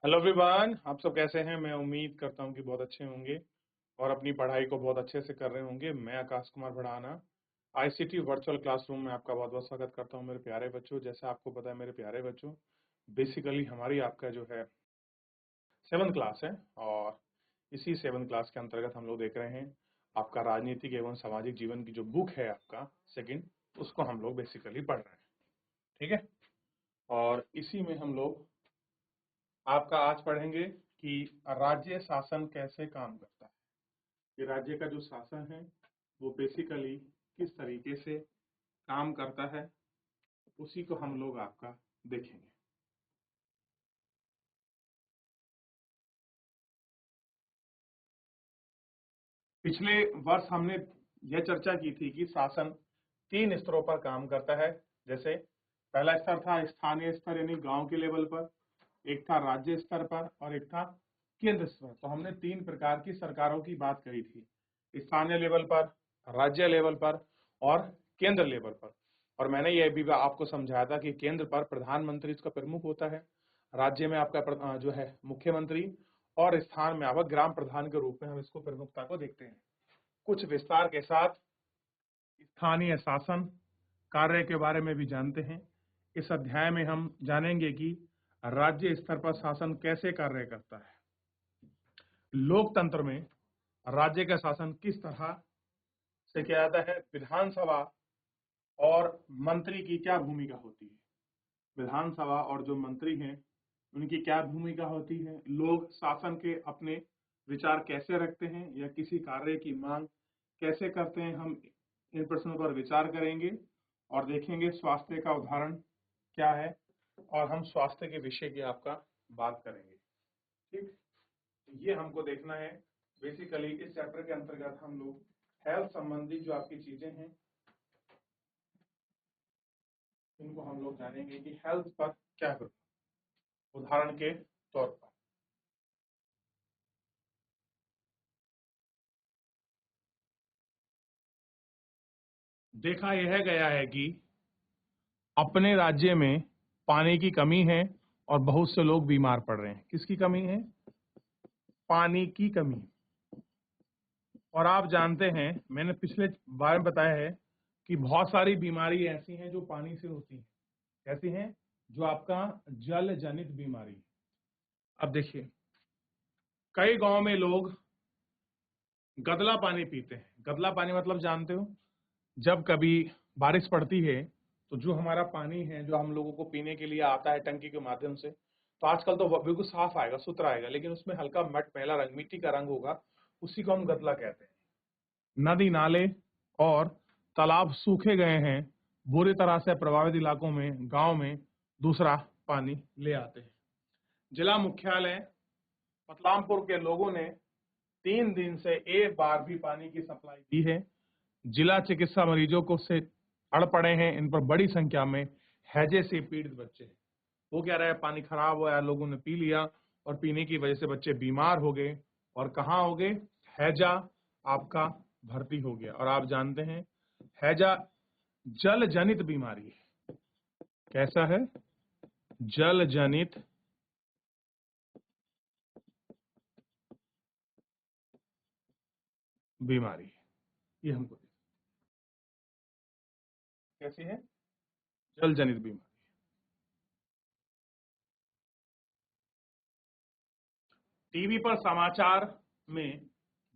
Hello everyone, आप सब कैसे हैं? मैं उम्मीद करता हूं कि बहुत अच्छे होंगे और अपनी पढ़ाई को बहुत अच्छे से कर रहे होंगे। मैं Akash Kumar Bhadana ICT virtual classroom में आपका बहुत बहुत स्वागत करता हूं मेरे प्यारे बच्चों। जैसा आपको पता है मेरे प्यारे बच्चों, बेसिकली हमारी आपका जो है 7th क्लास है और इसी 7th क्लास के अंतर्गत हम लोग देख रहे हैं आपका राजनीतिक एवं सामाजिक जीवन की जो बुक है आपका सेकंड, उसको हम लोग बेसिकली पढ़ रहे हैं। ठीक है, और इसी में हम लोग आपका आज पढ़ेंगे कि राज्य शासन कैसे काम करता है। कि राज्य का जो शासन है वो बेसिकली किस तरीके से काम करता है, उसी को हम लोग आपका देखेंगे। पिछले वर्ष हमने यह चर्चा की थी कि शासन 3 स्तरों पर काम करता है। जैसे पहला स्तर था स्थानीय स्तर यानी गांव के लेवल पर, एक था राज्य स्तर पर और एक था केंद्र स्तर। तो हमने 3 प्रकार की सरकारों की बात करी थी, स्थानीय लेवल पर, राज्य लेवल पर और केंद्र लेवल पर। और मैंने यह भी आपको समझाया था कि केंद्र पर प्रधानमंत्री इसका प्रमुख होता है, राज्य में आपका जो है मुख्यमंत्री और स्थान में आपका ग्राम प्रधान के रूप में हम इसको प्रमुखता को देखते हैं। कुछ विस्तार के साथ स्थानीय शासन कार्य के बारे में भी जानते हैं। इस अध्याय में हम जानेंगे कि राज्य स्तर पर शासन कैसे कार्य करता है, लोकतंत्र में राज्य का शासन किस तरह से किया जाता है, विधानसभा और मंत्री की क्या भूमिका होती है, विधानसभा और जो मंत्री हैं उनकी क्या भूमिका होती है, लोग शासन के अपने विचार कैसे रखते हैं या किसी कार्य की मांग कैसे करते हैं। हम इन प्रश्नों पर विचार करेंगे और देखेंगे स्वास्थ्य का उदाहरण क्या है और हम स्वास्थ्य के विषय की आपका बात करेंगे। ठीक, ये हमको देखना है। बेसिकली इस चैप्टर के अंतर्गत हम लोग हेल्थ संबंधी जो आपकी चीजें हैं इनको हम लोग जानेंगे कि हेल्थ पर क्या करूं। उदाहरण के तौर पर देखा यह गया है कि अपने राज्य में पानी की कमी है और बहुत से लोग बीमार पड़ रहे हैं। किसकी कमी है? पानी की कमी। और आप जानते हैं, मैंने पिछले बार में बताया है कि बहुत सारी बीमारी ऐसी हैं जो पानी से होती हैं। कैसी हैं? जो आपका जल जनित बीमारी। अब देखिए, कई गांव में लोग गदला पानी पीते हैं। गदला पानी मतलब जानते हो? जब कभी बारिश पड़ती है तो जो हमारा पानी है जो हम लोगों को पीने के लिए आता है टंकी के माध्यम से, तो आजकल तो बिल्कुल साफ आएगा, सुथरा आएगा, लेकिन उसमें हल्का मट मैला रंग, मिट्टी का रंग होगा। उसी को हम गदला कहते हैं। नदी नाले और तालाब सूखे गए हैं, बुरी तरह से प्रभावित इलाकों में गांव में दूसरा पानी ले आते हैं। जिला मुख्यालय पतलामपुर के लोगों ने 3 दिन से एक बार भी पानी की सप्लाई दी है। जिला चिकित्सा मरीजों को से अड़ पड़े हैं। इन पर बड़ी संख्या में हैजे से पीड़ित बच्चे हैं। वो कह रहे हैं पानी खराब हुआ, लोगों ने पी लिया और पीने की वजह से बच्चे बीमार हो गए। और कहाँ हो गए? हैजा आपका भर्ती हो गया। और आप जानते हैं हैजा जल जनित बीमारी है। कैसा है? जल जनित बीमारी है। ये हमको कैसी है? जल जनित बीमारी। टीवी पर समाचार में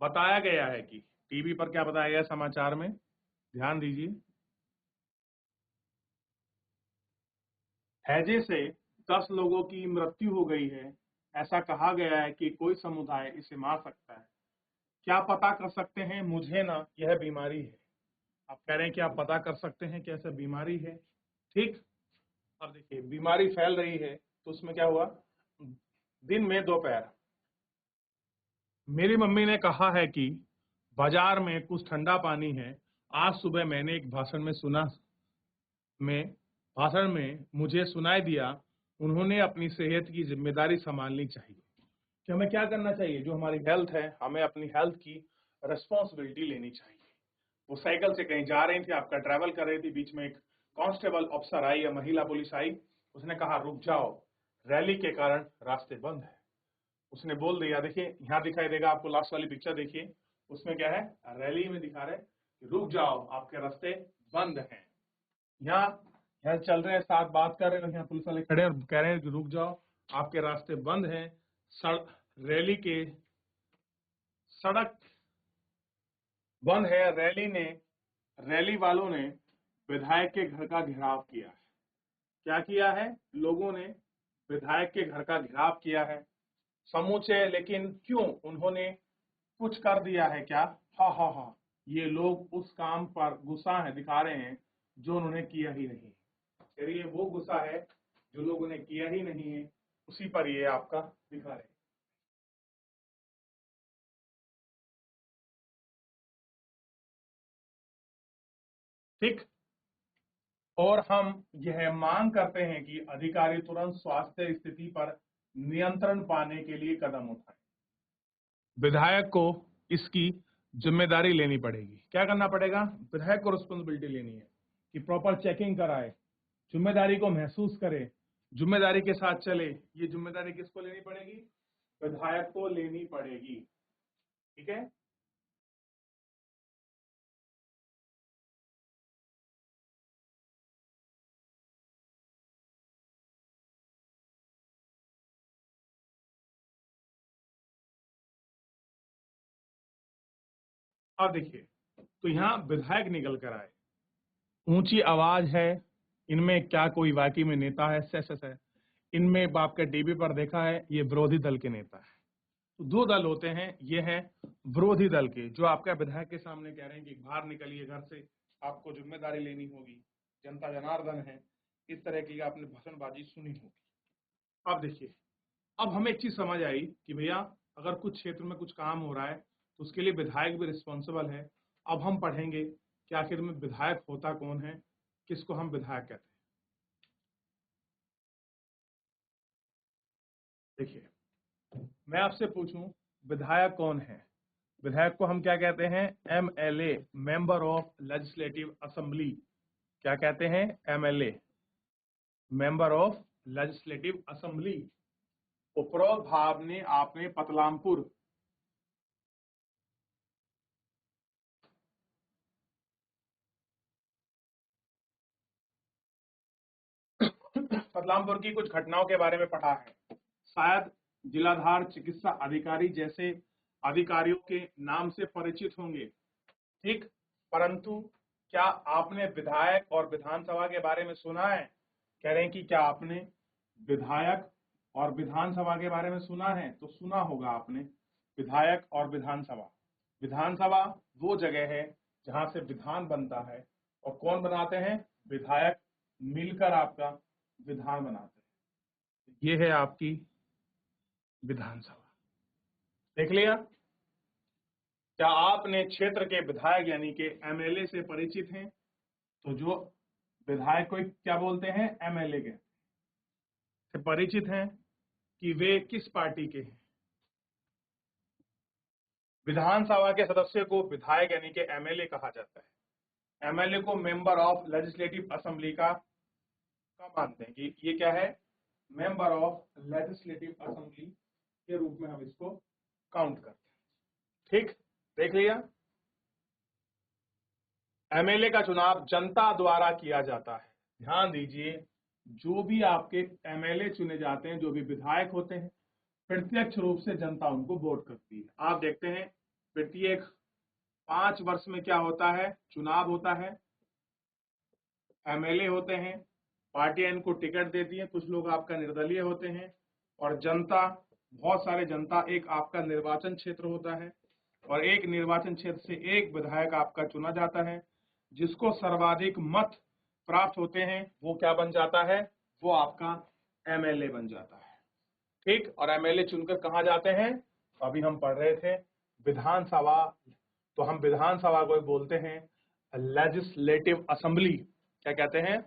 बताया गया है कि टीवी पर क्या बताया गया समाचार में? ध्यान दीजिए। हैजे से 10 लोगों की मृत्यु हो गई है। ऐसा कहा गया है कि कोई समुदाय इसे मार सकता है। क्या पता कर सकते हैं? मुझे ना यह बीमारी है। आप कह रहे हैं कि आप पता कर सकते हैं कि ऐसा बीमारी है। ठीक, अब देखिए बीमारी फैल रही है तो उसमें क्या हुआ? दिन में दोपहर मेरी मम्मी ने कहा है कि बाजार में कुछ ठंडा पानी है। आज सुबह मैंने एक में भाषण में मुझे सुनाई दिया, उन्होंने अपनी सेहत की जिम्मेदारी संभालनी चाहिए। कि हमें क्या करना चाहिए? जो हमारी हेल्थ है, हमें अपनी हेल्थ की रिस्पॉन्सिबिलिटी लेनी चाहिए। वो साइकिल से कहीं जा रही थी, आपका ट्रैवल कर रही थी, बीच में एक कांस्टेबल अफसर आई या महिला पुलिस आई, उसने कहा रुक जाओ, रैली के कारण रास्ते बंद है। उसने बोल दिया, देखिए यहाँ दिखाई देगा आपको, लास्ट वाली पिक्चर देखिए, उसमें क्या है, रैली में दिखा रहे कि रुक जाओ आपके रास्ते बंद हैं। यहाँ यहाँ चल रहे हैं, साथ बात कर रहे हैं, यहाँ पुलिस वाले खड़े हैं और कह रहे हैं कि रुक जाओ आपके रास्ते बंद हैं। रैली के सड़क बंद है। रैली वालों ने विधायक के घर का घेराव किया है। क्या किया है? लोगों ने विधायक के घर का घेराव किया है समूचे। लेकिन क्यों? उन्होंने कुछ कर दिया है क्या? हा हा हा, ये लोग उस काम पर गुस्सा है, दिखा रहे हैं जो उन्होंने किया ही नहीं। चलिए, वो गुस्सा है जो लोगों ने किया ही नहीं है, उसी पर ये आपका दिखा रहे हैं। ठीक। और हम यह मांग करते हैं कि अधिकारी तुरंत स्वास्थ्य स्थिति पर नियंत्रण पाने के लिए कदम उठाएं। विधायक को इसकी जिम्मेदारी लेनी पड़ेगी। क्या करना पड़ेगा? विधायक को रिस्पॉन्सिबिलिटी लेनी है कि प्रॉपर चेकिंग कराए, जिम्मेदारी को महसूस करे, जिम्मेदारी के साथ चले। ये जिम्मेदारी किसको लेनी पड़ेगी? विधायक को लेनी पड़ेगी। ठीक है। अब देखिए, तो यहाँ विधायक निकल कर आए, ऊंची आवाज है, इनमें क्या कोई वाकई में नेता है? सच है, इनमें बाप के टीवी पर देखा है, ये विरोधी दल के नेता है। तो दो दल होते हैं, ये हैं विरोधी दल के, जो आपका विधायक के सामने कह रहे हैं कि बाहर निकलिए घर से, आपको जिम्मेदारी लेनी होगी, जनता जनार्दन है। इस तरह की आपने भाषणबाजी सुनी होगी। अब देखिए, अब हमें एक चीज समझ आई कि भैया अगर कुछ क्षेत्र में कुछ काम हो रहा है तो उसके लिए विधायक भी रिस्पॉन्सिबल है। अब हम पढ़ेंगे कि आखिर में विधायक होता कौन है, किसको हम विधायक कहते हैं। देखिए, मैं आपसे पूछूं विधायक कौन है? विधायक को हम क्या कहते हैं? MLA, member of legislative assembly. क्या कहते हैं? MLA, member of legislative assembly. उपरोक्त भाव ने आपने पतलामपुर बदलामपुर की कुछ घटनाओं के बारे में पढ़ा है। शायद जिलाधार चिकित्सा अधिकारी जैसे अधिकारियों के नाम से परिचित होंगे। ठीक। परंतु क्या आपने विधायक और विधानसभा के बारे में सुना है? कह रहे हैं कि क्या आपने विधायक और विधानसभा के बारे में सुना है? तो सुना होगा आपने, विधायक और विधानसभा। विधानसभा वो जगह है जहां से विधान बनता है। और कौन बनाते हैं? विधायक मिलकर आपका विधान बनाते हैं। ये है आपकी विधानसभा। देख लिया? क्या आपने क्षेत्र के विधायक यानी कि एमएलए से परिचित हैं? तो जो विधायक को क्या बोलते हैं? एमएलए के से परिचित हैं कि वे किस पार्टी के हैं। विधानसभा के सदस्य को विधायक यानी कि एमएलए कहा जाता है। एमएलए को मेंबर ऑफ लेजिस्लेटिव असेंबली का मानते हैं कि ये क्या है? मेंबर ऑफ लेजिस्लेटिव असेंबली के रूप में हम इसको काउंट करते हैं। ठीक। देख लिया? एमएलए का चुनाव जनता द्वारा किया जाता है। ध्यान दीजिए, जो भी आपके एमएलए चुने जाते हैं, जो भी विधायक होते हैं, प्रत्यक्ष रूप से जनता उनको वोट करती है। आप देखते हैं प्रत्येक 5 वर्ष में क्या होता है? चुनाव होता है, एमएलए होते हैं, पार्टियां इनको टिकट देती है, कुछ लोग आपका निर्दलीय होते हैं, और जनता, बहुत सारे जनता, एक आपका निर्वाचन क्षेत्र होता है, और एक निर्वाचन क्षेत्र से एक विधायक आपका चुना जाता है। जिसको सर्वाधिक मत प्राप्त होते हैं वो क्या बन जाता है? वो आपका एमएलए बन जाता है। ठीक। और एमएलए चुनकर कहां जाते हैं? अभी हम पढ़ रहे थे विधानसभा। तो हम विधानसभा को बोलते हैं लेजिस्लेटिव असेंबली। क्या कहते हैं?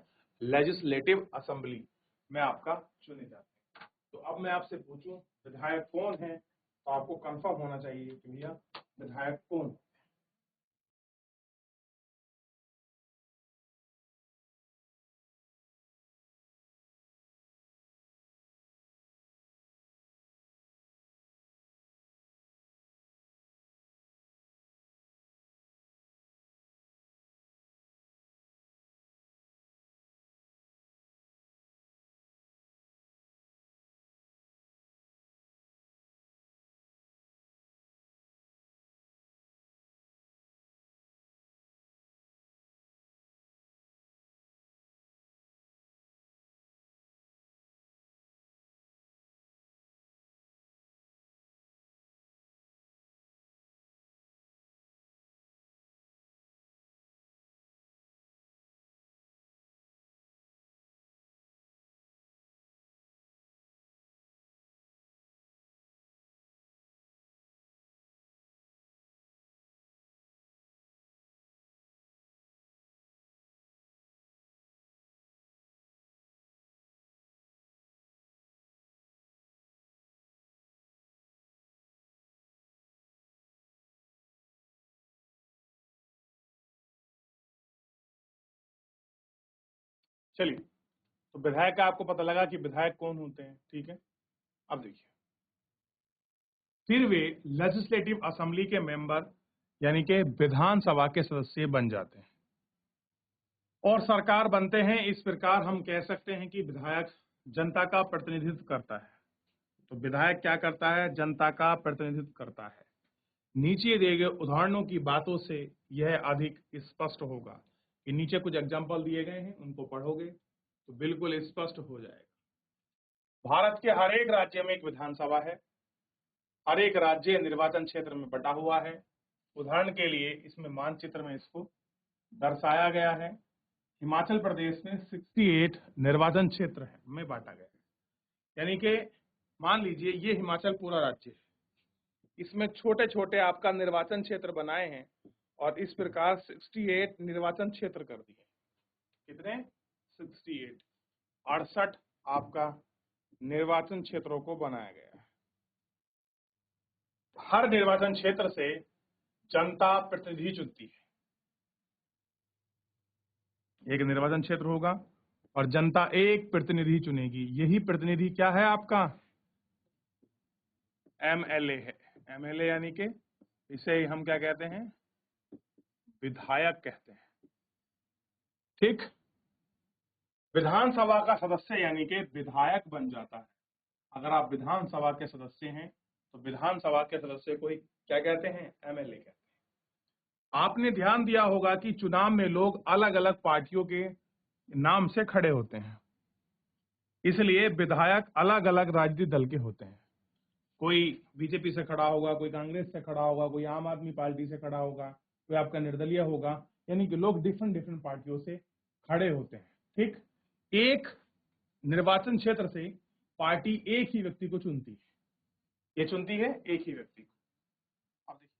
लेजिस्लेटिव असेंबली में आपका चुने जाते हैं। तो अब मैं आपसे पूछूं विधायक कौन है, तो आपको कंफर्म होना चाहिए कि भैया विधायक कौन है। चलिए, तो विधायक का आपको पता लगा कि विधायक कौन होते हैं, ठीक है। अब देखिए, फिर वे लेजिस्लेटिव असेंबली के मेंबर यानी कि विधानसभा के सदस्य बन जाते हैं और सरकार बनते हैं। इस प्रकार हम कह सकते हैं कि विधायक जनता का प्रतिनिधित्व करता है। तो विधायक क्या करता है? जनता का प्रतिनिधित्व करता है। नीचे दिए गए उदाहरणों की बातों से यह अधिक स्पष्ट होगा कि नीचे कुछ एग्जाम्पल दिए गए हैं, उनको पढ़ोगे तो बिल्कुल स्पष्ट हो जाएगा। भारत के हर एक राज्य में एक विधानसभा है। हर एक राज्य निर्वाचन क्षेत्र में बटा हुआ है। उदाहरण के लिए इसमें मानचित्र में इसको दर्शाया गया है। हिमाचल प्रदेश में 68 निर्वाचन क्षेत्र है में बांटा गया है। यानी कि मान लीजिए ये हिमाचल पूरा राज्य है, इसमें छोटे छोटे आपका निर्वाचन क्षेत्र बनाए हैं और इस प्रकार 68 निर्वाचन क्षेत्र कर दिए। कितने? 68, 68 आपका निर्वाचन क्षेत्रों को बनाया गया है। हर निर्वाचन क्षेत्र से जनता प्रतिनिधि चुनती है। एक निर्वाचन क्षेत्र होगा और जनता एक प्रतिनिधि चुनेगी। यही प्रतिनिधि क्या है? आपका एमएलए है। एमएलए यानी कि इसे हम क्या कहते हैं? विधायक कहते हैं, ठीक। विधानसभा का सदस्य यानी कि विधायक बन जाता है। अगर आप विधानसभा के सदस्य हैं तो विधानसभा के सदस्य को क्या कहते हैं? एमएलए कहते हैं। आपने ध्यान दिया होगा कि चुनाव में लोग अलग अलग पार्टियों के नाम से खड़े होते हैं, इसलिए विधायक अलग अलग राजनीतिक दल के होते हैं। कोई बीजेपी से खड़ा होगा, कोई कांग्रेस से खड़ा होगा, कोई आम आदमी पार्टी से खड़ा होगा, कोई आपका निर्दलीय होगा। यानी कि लोग डिफरेंट डिफरेंट पार्टियों से खड़े होते हैं, ठीक। एक निर्वाचन क्षेत्र से पार्टी एक ही व्यक्ति को चुनती है। ये चुनती है एक ही व्यक्ति को। अब देखिए,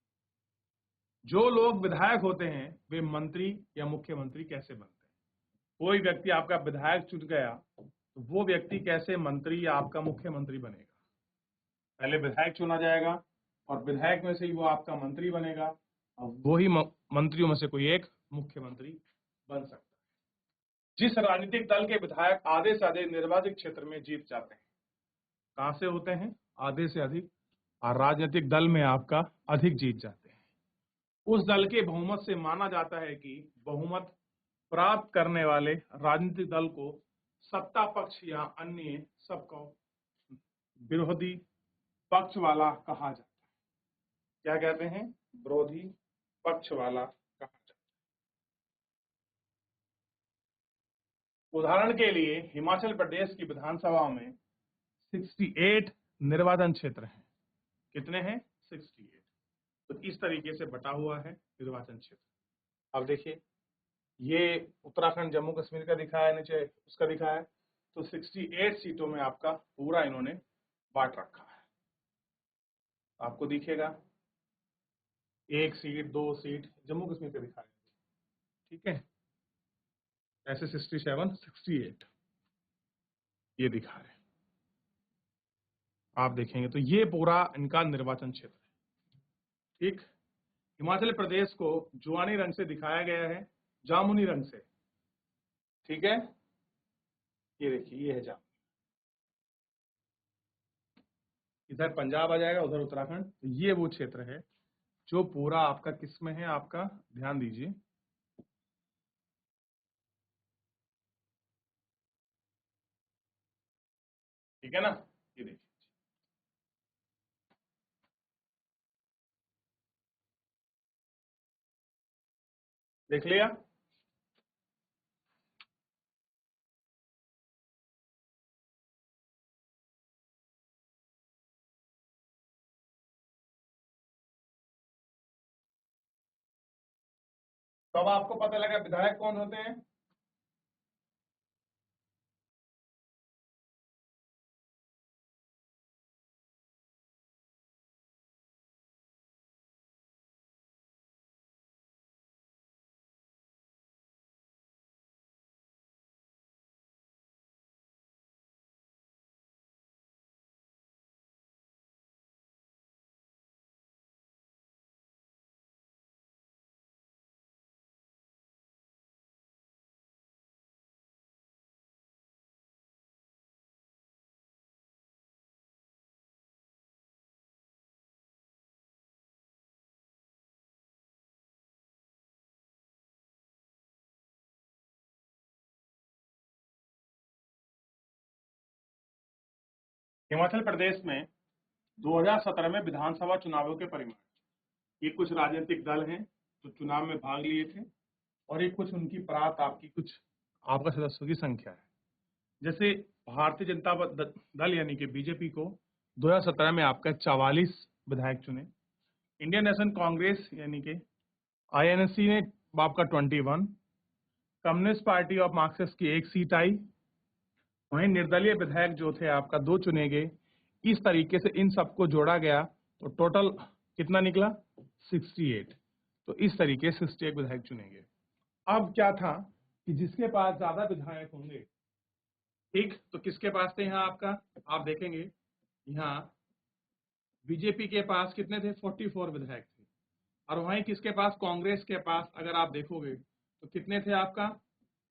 जो लोग विधायक होते हैं वे मंत्री या मुख्यमंत्री कैसे बनते हैं? कोई व्यक्ति आपका विधायक चुन गया तो वो व्यक्ति कैसे मंत्री या आपका मुख्यमंत्री बनेगा? पहले विधायक चुना जाएगा और विधायक में से ही वो आपका मंत्री बनेगा और वो ही मंत्रियों में से कोई एक मुख्यमंत्री बन सकता है। जिस राजनीतिक दल के विधायक आधे से अधिक निर्वाचित क्षेत्र में जीत जाते हैं, कहां से होते हैं? आधे से अधिक, और राजनीतिक दल में आपका अधिक जीत जाते हैं, उस दल के बहुमत से माना जाता है कि बहुमत प्राप्त करने वाले राजनीतिक दल को सत्ता पक्ष या अन्य सबको विरोधी पक्ष वाला कहा जाता है। क्या कहते हैं? विरोधी पक्ष वाला कहा जाता है। उदाहरण के लिए हिमाचल प्रदेश की विधानसभा में 68 निर्वाचन क्षेत्र हैं। कितने हैं? 68। तो इस तरीके से बटा हुआ है निर्वाचन क्षेत्र। अब देखिए, ये उत्तराखंड जम्मू कश्मीर का दिखाया है, नीचे उसका दिखाया है। तो 68 सीटों में आपका पूरा इन्होंने बांट रखा है। आपको दिखेगा एक सीट, दो सीट जम्मू कश्मीर का दिखाया है, ठीक है। ऐसे 67, 68 ये दिखा है। आप देखेंगे तो ये पूरा इनका निर्वाचन क्षेत्र है, ठीक। हिमाचल प्रदेश को जुआनी रंग से दिखाया गया है, जामुनी रंग से, ठीक है। ये देखिए, ये है जामुनी। इधर पंजाब आ जाएगा, उधर उत्तराखंड। तो ये वो क्षेत्र है जो पूरा आपका किस में है? आपका ध्यान दीजिए, ठीक है ना। ये देखिए, देख लिया। तो अब आपको पता लगा विधायक कौन होते हैं। हिमाचल प्रदेश में 2017 में विधानसभा चुनावों के परिणाम, ये कुछ राजनीतिक दल हैं जो चुनाव में भाग लिए थे और ये कुछ उनकी प्राप्त आपकी कुछ आपका सदस्यों की संख्या है। जैसे भारतीय जनता दल यानी कि बीजेपी को 2017 में आपका 44 विधायक चुने। इंडियन नेशनल कांग्रेस यानी कि आईएनसी ने आपका 21, कम्युनिस्ट पार्टी ऑफ मार्क्सिस्ट की 1 सीट आई, वहीं निर्दलीय विधायक जो थे आपका 2 चुने गए। इस तरीके से इन सबको जोड़ा गया तो टोटल कितना निकला 68। तो इस तरीके से 68 विधायक चुने गए। अब क्या था कि जिसके पास ज्यादा विधायक होंगे, ठीक, तो किसके पास थे यहाँ आपका, आप देखेंगे यहाँ बीजेपी के पास कितने थे 44 विधायक थे, और वहीं किसके पास, कांग्रेस के पास अगर आप देखोगे तो कितने थे आपका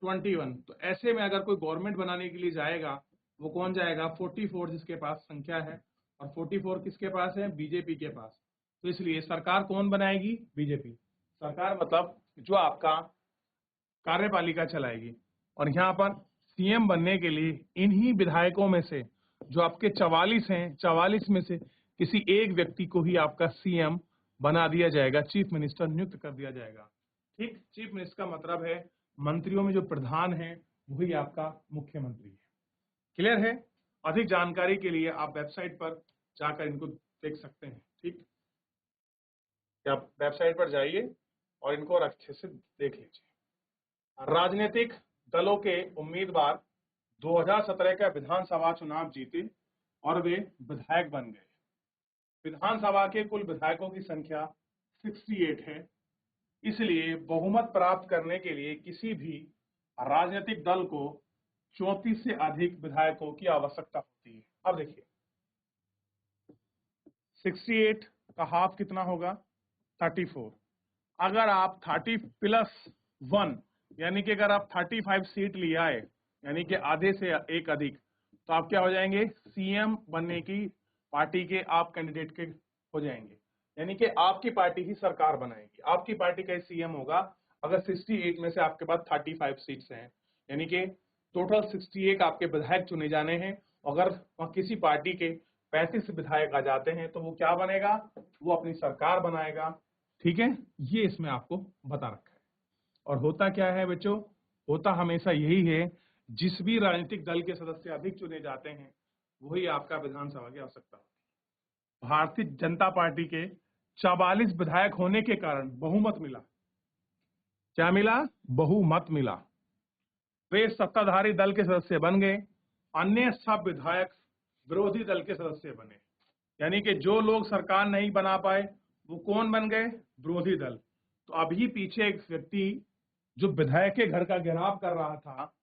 21। तो ऐसे में अगर कोई गवर्नमेंट बनाने के लिए जाएगा वो कौन जाएगा 44 जिसके पास संख्या है, और 44 किसके पास है, बीजेपी के पास। तो इसलिए सरकार कौन बनाएगी, बीजेपी। सरकार मतलब जो आपका कार्यपालिका चलाएगी। और यहाँ पर सीएम बनने के लिए इन्हीं विधायकों में से जो आपके 44 हैं, 44 में से किसी एक व्यक्ति को ही आपका सीएम बना दिया जाएगा, चीफ मिनिस्टर नियुक्त कर दिया जाएगा। ठीक, चीफ मिनिस्टर का मतलब है मंत्रियों में जो प्रधान है वही आपका मुख्यमंत्री है। क्लियर है। अधिक जानकारी के लिए आप वेबसाइट पर जाकर इनको देख सकते हैं। ठीक, आप वेबसाइट पर जाइए और इनको और अच्छे से देख लीजिए। राजनीतिक दलों के उम्मीदवार 2017 का विधानसभा चुनाव जीते और वे विधायक बन गए। विधानसभा के कुल विधायकों की संख्या 68 है। इसलिए बहुमत प्राप्त करने के लिए किसी भी राजनीतिक दल को 34 से अधिक विधायकों की आवश्यकता होती है। अब देखिए 68 का हाफ कितना होगा 34। अगर आप 30 प्लस 1 यानी कि अगर आप 35 सीट ले आए यानी कि आधे से एक अधिक, तो आप क्या हो जाएंगे, सीएम बनने की पार्टी के आप कैंडिडेट के हो जाएंगे। यानी कि आपकी पार्टी ही सरकार बनाएगी, आपकी पार्टी का सीएम होगा। अगर 68 में से आपके पास 35 सीट्स हैं यानी कि टोटल 68 आपके विधायक चुने जाने हैं। अगर वहां किसी पार्टी के 35 विधायक आ जाते हैं तो वो क्या बनेगा, वो अपनी सरकार बनाएगा। ठीक है, ये इसमें आपको बता रखा है। और होता क्या है बच्चों, होता हमेशा यही है, जिस भी राजनीतिक दल के सदस्य अधिक चुने जाते हैं वही आपका विधानसभा की आवश्यकता होती है। भारतीय जनता पार्टी के 44 विधायक होने के कारण बहुमत मिला। क्या मिला, बहुमत मिला। वे सत्ताधारी दल के सदस्य बन गए, अन्य सब विधायक विरोधी दल के सदस्य बने। यानी कि जो लोग सरकार नहीं बना पाए वो कौन बन गए, विरोधी दल। तो अभी पीछे एक व्यक्ति जो विधायक के घर का घेराव कर रहा था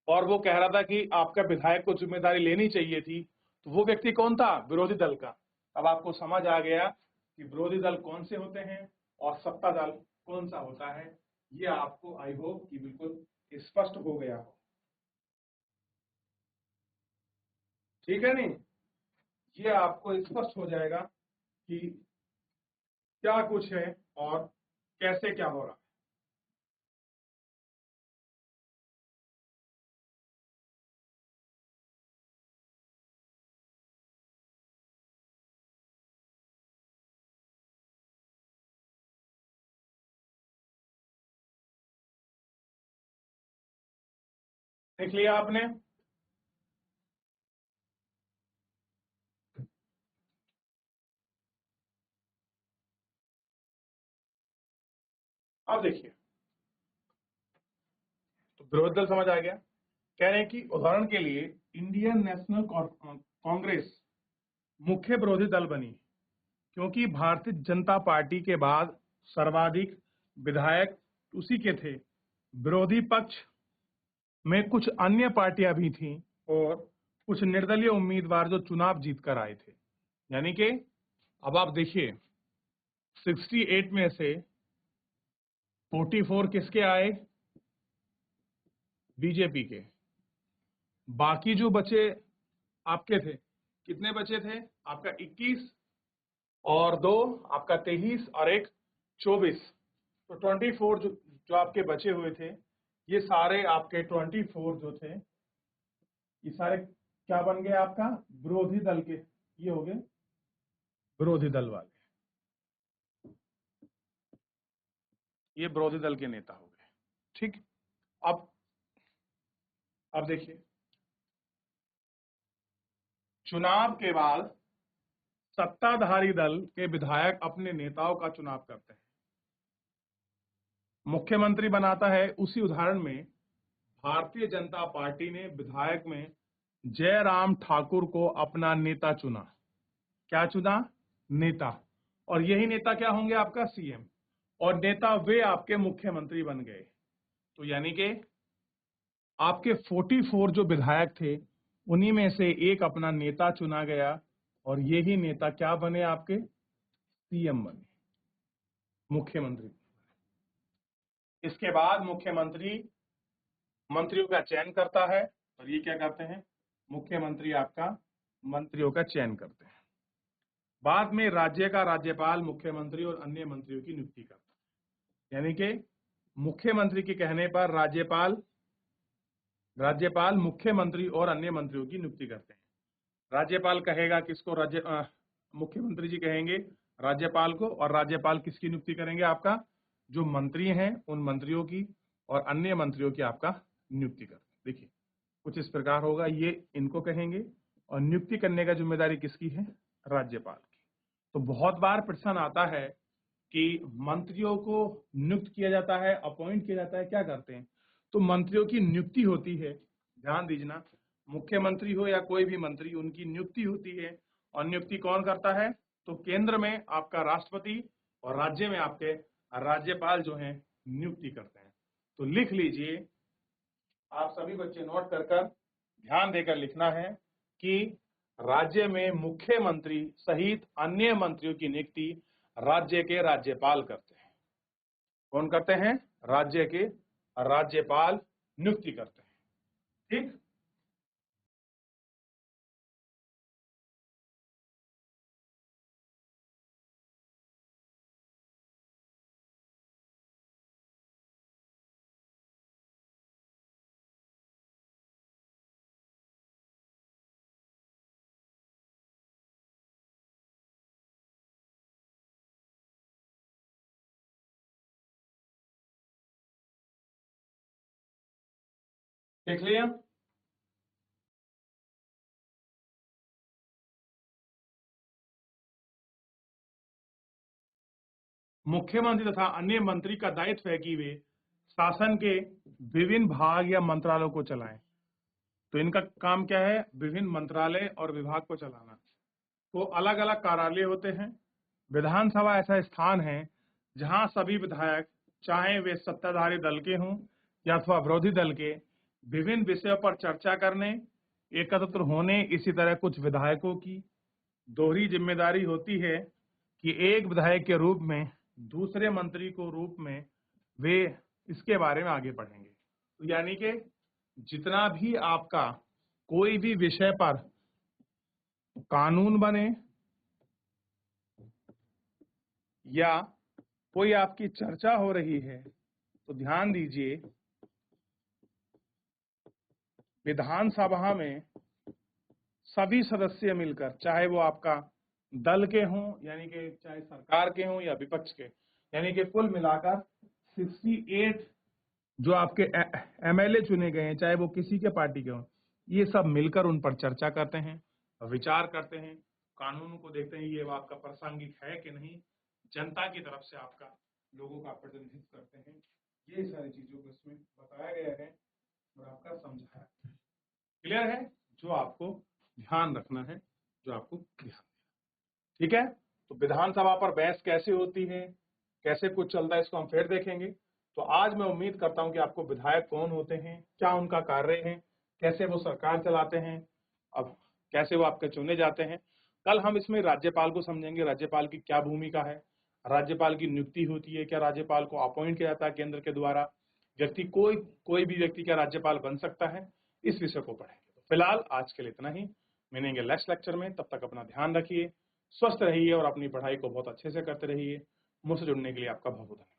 और वो कह रहा था कि आपका विधायक को जिम्मेदारी लेनी चाहिए थी, तो वो व्यक्ति कौन था, विरोधी दल का। अब आपको समझ आ गया कि विरोधी दल कौन से होते हैं और सत्ता दल कौन सा होता है। ये आपको आई होप कि बिल्कुल स्पष्ट हो गया हो। ठीक है नहीं, ये आपको स्पष्ट हो जाएगा कि क्या कुछ है और कैसे क्या हो रहा है। देख लिया आपने, अब देखिए तो विरोधी दल समझ आ गया। कह रहे हैं कि उदाहरण के लिए इंडियन नेशनल कांग्रेस मुख्य विरोधी दल बनी क्योंकि भारतीय जनता पार्टी के बाद सर्वाधिक विधायक उसी के थे। विरोधी पक्ष में कुछ अन्य पार्टियां भी थीं और कुछ निर्दलीय उम्मीदवार जो चुनाव जीत कर आए थे। यानी कि अब आप देखिए 68 में से 44 किसके आए, बीजेपी के। बाकी जो बचे आपके थे, कितने बचे थे आपका 21 और 2 आपका 23 और एक 24। तो 24 जो आपके बचे हुए थे, ये सारे आपके 24 जो थे ये सारे क्या बन गए आपका? विरोधी दल के, ये हो गए विरोधी दल वाले, ये विरोधी दल के नेता हो गए। ठीक, अब देखिए, चुनाव के बाद सत्ताधारी दल के विधायक अपने नेताओं का चुनाव करते हैं, मुख्यमंत्री बनाता है। उसी उदाहरण में भारतीय जनता पार्टी ने विधायक में जयराम ठाकुर को अपना नेता चुना। क्या चुना? नेता। और यही नेता क्या होंगे? आपका सीएम। और नेता वे आपके मुख्यमंत्री बन गए। तो यानी कि आपके 44 जो विधायक थे, उन्हीं में से एक अपना नेता चुना गया, और यही नेता क्या बने? आपके सीएम बने, मुख्यमंत्री। इसके बाद मुख्यमंत्री मंत्रियों का चयन करता है, और ये क्या करते हैं? मुख्यमंत्री आपका मंत्रियों का चयन करते हैं। बाद में राज्य का राज्यपाल मुख्यमंत्री और अन्य मंत्रियों की नियुक्ति करता है। यानी कि मुख्यमंत्री के कहने पर राज्यपाल मुख्यमंत्री और अन्य मंत्रियों की नियुक्ति करते हैं। राज्यपाल कहेगा किसको? मुख्यमंत्री जी कहेंगे राज्यपाल को, और राज्यपाल किसकी नियुक्ति करेंगे? आपका जो मंत्री हैं उन मंत्रियों की, और अन्य मंत्रियों की आपका नियुक्ति करते हैं। देखिए कुछ इस प्रकार होगा, ये इनको कहेंगे, और नियुक्ति करने का जिम्मेदारी किसकी है? राज्यपाल की। तो बहुत बार प्रश्न आता है कि मंत्रियों को नियुक्त किया जाता है, अपॉइंट किया जाता है, क्या करते हैं? तो मंत्रियों की नियुक्ति होती है, ध्यान दीजिए, मुख्यमंत्री हो या कोई भी मंत्री, उनकी नियुक्ति होती है। और नियुक्ति कौन करता है? तो केंद्र में आपका राष्ट्रपति, और राज्य में आपके राज्यपाल जो हैं नियुक्ति करते हैं। तो लिख लीजिए, आप सभी बच्चे नोट कर ध्यान देकर लिखना है कि राज्य में मुख्यमंत्री सहित अन्य मंत्रियों की नियुक्ति राज्य के राज्यपाल करते हैं। कौन करते हैं? राज्य के राज्यपाल नियुक्ति करते हैं। ठीक, देख लिया। मुख्यमंत्री तथा अन्य मंत्री का दायित्व है कि वे शासन के विभिन्न भाग या मंत्रालयों को चलाएं। तो इनका काम क्या है? विभिन्न मंत्रालय और विभाग को चलाना। तो अलग अलग कार्यालय होते हैं। विधानसभा ऐसा स्थान है जहां सभी विधायक, चाहे वे सत्ताधारी दल के हों या अथवा विरोधी दल के, विभिन्न विषयों पर चर्चा करने एकत्र होने। इसी तरह कुछ विधायकों की दोहरी जिम्मेदारी होती है कि एक विधायक के रूप में दूसरे मंत्री को रूप में वे इसके बारे में आगे बढ़ेंगे। तो यानी कि जितना भी आपका कोई भी विषय पर कानून बने या कोई आपकी चर्चा हो रही है, तो ध्यान दीजिए, विधानसभा में सभी सदस्य मिलकर, चाहे वो आपका दल के हों, यानी कि चाहे सरकार के हों या विपक्ष के, यानी कि कुल मिलाकर 68 जो आपके एमएलए चुने गए हैं, चाहे वो किसी के पार्टी के हों, ये सब मिलकर उन पर चर्चा करते हैं, विचार करते हैं, कानून को देखते हैं, ये आपका प्रासंगिक है कि नहीं, जनता की तरफ से आपका लोगों का प्रतिनिधित्व करते हैं। ये सारी चीजों को इसमें बताया गया है और आपका समझाया है। क्लियर है? जो आपको ध्यान रखना है, जो आपको ध्यान देना, ठीक है? तो विधानसभा पर बहस कैसे होती है, कैसे कुछ चलता है, इसको हम फिर देखेंगे। तो आज मैं उम्मीद करता हूं कि आपको विधायक कौन होते हैं, क्या उनका कार्य है, कैसे वो सरकार चलाते हैं, अब कैसे वो आपके चुने जाते हैं। कल हम इसमें राज्यपाल को समझेंगे, राज्यपाल की क्या भूमिका है, राज्यपाल की नियुक्ति होती है, क्या राज्यपाल को अपॉइंट किया जाता है केंद्र के द्वारा, व्यक्ति कोई भी व्यक्ति क्या राज्यपाल बन सकता है, इस विषय को पढ़ेंगे। तो फिलहाल आज के लिए इतना ही, मिलेंगे नेक्स्ट लेक्चर में। तब तक अपना ध्यान रखिए, स्वस्थ रहिए और अपनी पढ़ाई को बहुत अच्छे से करते रहिए। मुझसे जुड़ने के लिए आपका बहुत बहुत धन्यवाद।